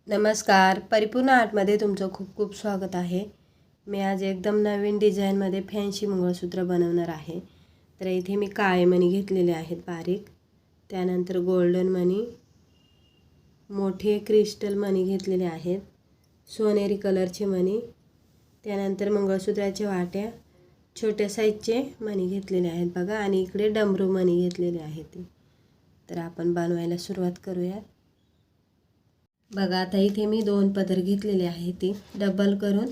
नमस्कार. परिपूर्ण आर्टमध्ये तुमचं खूप खूप स्वागत आहे. मी आज एकदम नवीन डिझाईनमध्ये फॅन्सी मंगळसूत्र बनवणार आहे. तर इथे मी काळे मणी घेतलेले आहेत बारीक, त्यानंतर गोल्डन मणी, मोठे क्रिस्टल मणी घेतलेले आहेत, सोनेरी कलरचे मणी, त्यानंतर मंगळसूत्राच्या वाट्या, छोट्या साईजचे मणी घेतलेले आहेत बघा, आणि इकडे डमरू मणी घेतलेले आहेत. तर आपण बनवायला सुरुवात करूया. बघा आता इथे मी 2 पदर घेतलेले आहे, ते डबल करून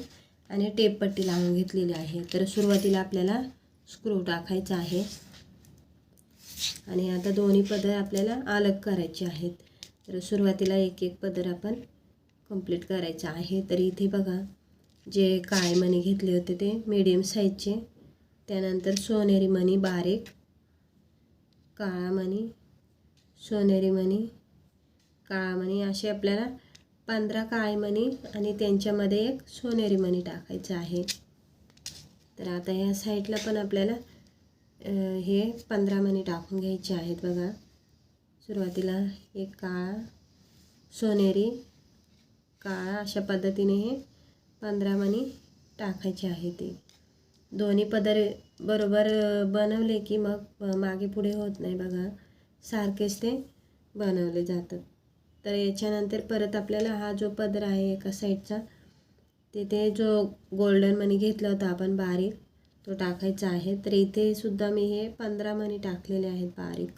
आणि टेप पट्टी लावून घेतलेली आहे. तर सुरुवातीला आपल्याला स्क्रू टाकायचा आहे आणि आता दोन्ही पदर आपल्याला अलग करायचे आहेत. तर सुरुवातीला एक एक पदर आपण कंप्लीट करायचा आहे. तर इथे बघा, जे काळे मणी घेतले होते ते मीडियम साईजचे, त्यानंतर सोनेरी मणी बारीक, काळा मणी, सोनेरी मणी, काळा मणी, असे आपल्याला 15 काळे मणी आणि त्यांच्यामध्ये एक सोनेरी मणी टाकायचं आहे. तर आता ह्या साईडला पण आपल्याला हे 15 मणी टाकून घ्यायचे आहेत बघा. सुरुवातीला एक काळा, सोनेरी, काळा, अशा पद्धतीने हे 15 मणी टाकायचे आहेत. ते दोन्ही पदर बरोबर बनवले की मग मागे पुढे होत नाही बघा, सारखेच ते बनवले जातात. तर याच्यानंतर परत आपल्याला हा जो पदर आहे एका साईडचा, तिथे जो गोल्डन मणी घेतला होता आपण बारीक, तो टाकायचा आहे. तर इथे सुद्धा मी हे 15 मणी टाकलेले आहेत बारीक.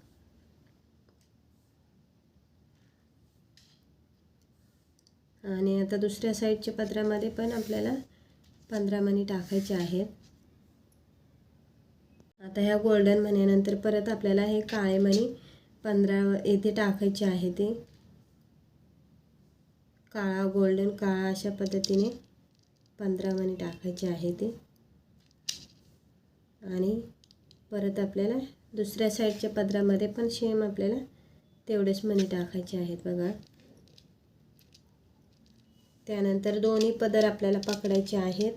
आणि आता दुसऱ्या साईडच्या पदरामध्ये पण आपल्याला 15 मणी टाकायचे आहेत. आता ह्या गोल्डन मण्यानंतर परत आपल्याला हे काळे मणी 15 येथे टाकायचे आहे. ते काळा, गोल्डन, काळा, अशा पद्धतीने 15 मणी टाकायचे आहे ते. आणि परत आपल्याला दुसऱ्या साईडच्या पदरामध्ये पण सेम आपल्याला तेवढेच मणी टाकायचे आहेत बघा. त्यानंतर दोन्ही पदर आपल्याला पकडायचे आहेत.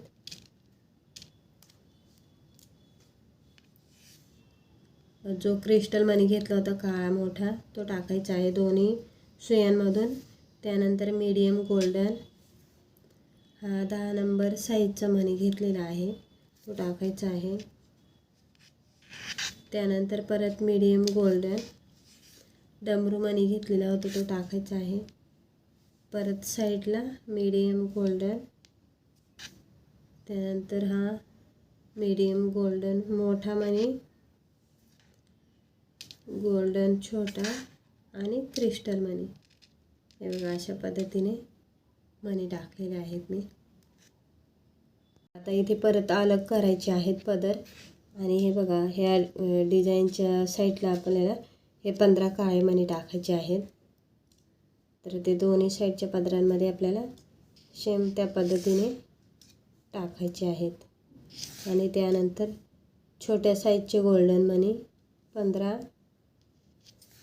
जो क्रिस्टल मणी घेतला होता काळा मोठा, तो टाकायचा आहे दोन्ही सुयांमधून. त्यानंतर मीडियम गोल्डन, हा 10 नंबर साईजचा मणी घेतलेला आहे, तो टाकायचा आहे. त्यानंतर परत मीडियम गोल्डन डमरू मणी घेतलेला होता, तो टाकायचा आहे. परत साईडला मीडियम गोल्डन, त्यानंतर हा मीडियम गोल्डन मोठा मणी, गोल्डन छोटा, आणि क्रिस्टल मणी. हे बघा, अशा पद्धतीने मणी टाकलेले आहेत मी. आता इथे परत अलग करायचे आहेत पदर. आणि हे बघा, ह्या डिझाईनच्या साईडला आपल्याला हे 15 काळे मणी टाकायचे आहेत. तर ते दोन्ही साईडच्या पदरांमध्ये आपल्याला सेम त्या पद्धतीने टाकायचे आहेत. आणि त्यानंतर छोट्या साईजचे गोल्डन मणी 15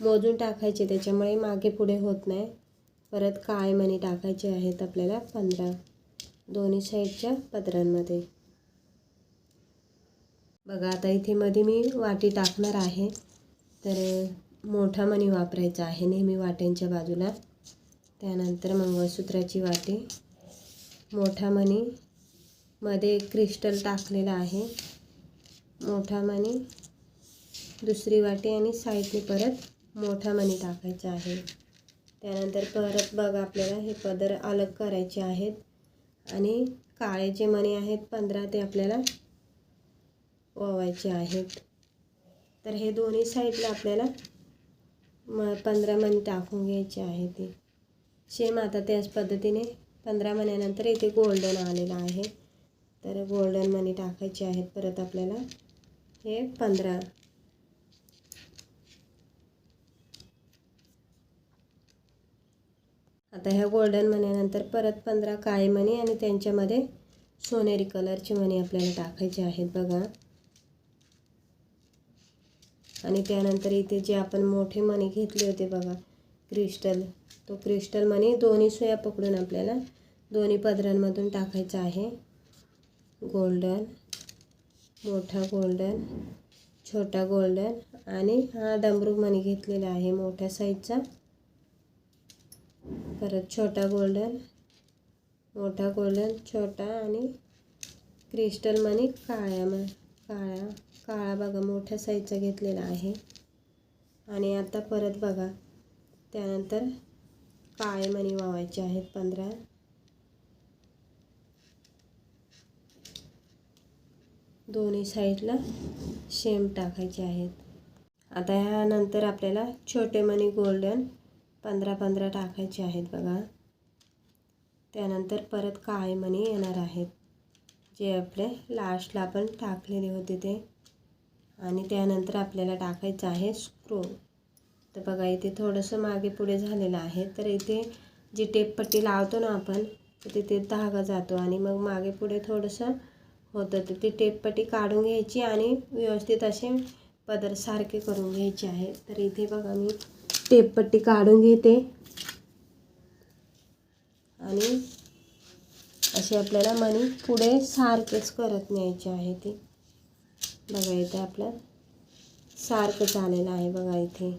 मोजून टाकायचे, त्याच्यामुळे मागे पुढे होत नाही. परत काळे मणी टाकायचे आहेत आपल्याला 15 दोन्ही साईडच्या पदरांमध्ये. बघा, आता इथे मध्ये मी वाटी टाकणार आहे. तर मोठा मणी वापरायचा आहे नेहमी वाट्यांच्या बाजूला. त्यानंतर मंगळसूत्राची वाटी, मोठा मणी, मध्ये क्रिस्टल टाकलेला आहे, मोठा मणी, दुसरी वाटी, आणि साईडने परत मोठा मणी टाकायचा आहे. त्यानंतर परत बघा, आपल्याला हे पदर अलग करायचे आहेत. आणि काळे जे मणी आहेत 15 ते आपल्याला ओवायचे आहेत. तर हे दोन्ही साईडला आपल्याला 15 मणी टाकून घ्यायचे आहे. ते सेम आता त्याच पद्धतीने 15 मण्यानंतर इथे गोल्डन आलेलं आहे, तर गोल्डन मणी टाकायचे आहेत परत आपल्याला हे 15. आता ह्या गोल्डन मण्यानंतर परत 15 काळे मणी आणि त्यांच्यामध्ये सोनेरी कलरचे मणी आपल्याला टाकायचे आहेत बघा. आणि त्यानंतर इथे जे आपण मोठे मणी घेतले होते बघा क्रिस्टल, तो क्रिस्टल मणी दोन्ही सुया पकडून आपल्याला दोन्ही पदरांमधून टाकायचा आहे. गोल्डन, मोठा गोल्डन, छोटा गोल्डन, आणि हा डमरू मणी घेतलेला आहे मोठ्या साईजचा परत छोटा गोल्डन, मोठा गोल्डन, छोटा आणि क्रिस्टल मनी काळा बघा मोठ्या साईजचा घेतलेला आहे. आणि आता परत बघा त्यानंतर काळे मणी वावायचे आहेत 15. दोन्ही साईडला शेम टाकायचे आहेत. आता ह्यानंतर आपल्याला छोटे मणी गोल्डन 15 टाकायचे आहेत बघा. त्यानंतर परत काळे मणी येणार आहेत जे आपले लास्टला आपण टाकलेले होते ते. आणि त्यानंतर आपल्याला टाकायचं आहे स्क्रू. तर बघा इथे थोडंसं मागे पुढे झालेलं आहे. तर इथे जी टेपपट्टी लावतो ना आपण तर तिथे धागा जातो आणि मग मागे पुढे थोडंसं होतं. तर ती टेपपट्टी काढून घ्यायची आणि व्यवस्थित असे पदर सारखे करून घ्यायचे आहे. तर इथे बघा मी टेपपट्टी काढून घेते आणि असे आपल्याला मणी पुढे सारखेच करत न्यायचे आहे. ते बघा इथे आपलं सारखं आलेलं आहे बघा इथे.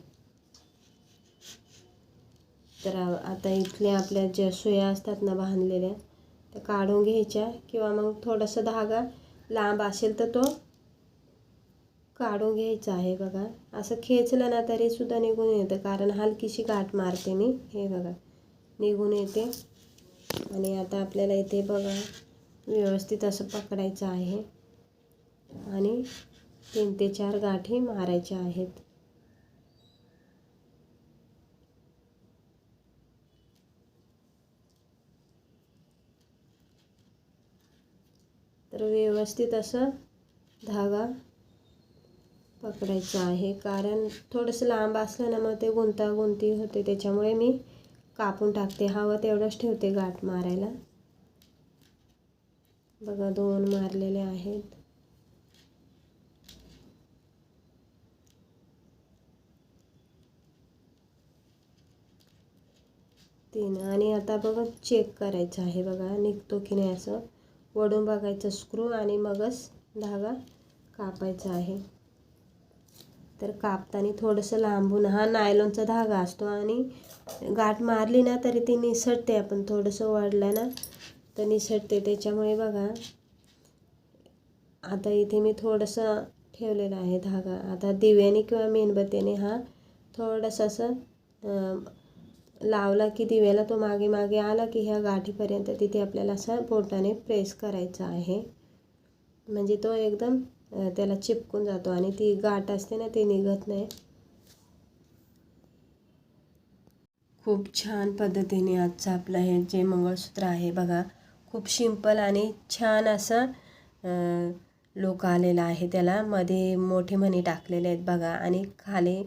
तर आता इथले आपल्या ज्या सुया असतात ना बांधलेल्या त्या काढून घ्यायच्या किंवा मग थोडासा धागा लांब असेल तर तो काढून घ्यायचा आहे बघा. असं खेचलं ना तरी सुद्धा निघून येतं कारण हलकीशी गाठ मारते मी. हे बघा निघून येते. आणि आता आपल्याला इथे बघा व्यवस्थित असं पकडायचं आहे आणि 3 ते 4 गाठी मारायच्या आहेत. तर व्यवस्थित असं धागा पकडायचा आहे कारण थोडंसं लांब असलं ना मग ते गुंतागुंती होते. त्याच्यामुळे मी कापून टाकते. हवं तेवढंच ठेवते गाठ मारायला. बघा 2 मारलेले आहेत. 3 आणि आता बघा चेक करायचं आहे बघा निघतो की नाही असं वळून बघायचं स्क्रू आणि मगच धागा कापायचा आहे. तर कापताना थोडंसं लांबून हा नायलॉनचा धागा असतो आणि गाठ मारली ना तरी ती निसटते. आपण थोडंसं वळलं ना तर निसटते. त्याच्यामुळे बघा आता इथे मी थोडंसं ठेवलेलं आहे धागा. आता दिव्याने किंवा मेणबत्त्याने हा थोडंसं असं लावला की दिव्याला तो मागे मागे आला की ह्या गाठीपर्यंत तिथे आपल्याला असं बोटाने प्रेस करायचा आहे. म्हणजे तो एकदम त्याला चिपकून जातो आणि ती गाठ असते ना ती निघत नाही. खूप छान पद्धतीने आजचं आपलं हे जे मंगळसूत्र आहे बघा खूप सिंपल आणि छान असं लुक आलेला आहे. त्याला मध्ये मोठे मणी टाकलेले आहेत बघा आणि खाली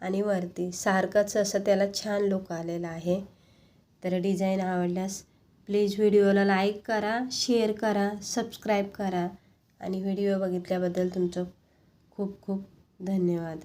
आणि वरती सारखंच असं त्याला छान लुक आलेला आहे. तर डिझाईन आवडल्यास प्लीज व्हिडिओला लाईक करा, शेअर करा, सबस्क्राईब करा आणि व्हिडिओ बघितल्याबद्दल तुमचं खूप खूप धन्यवाद.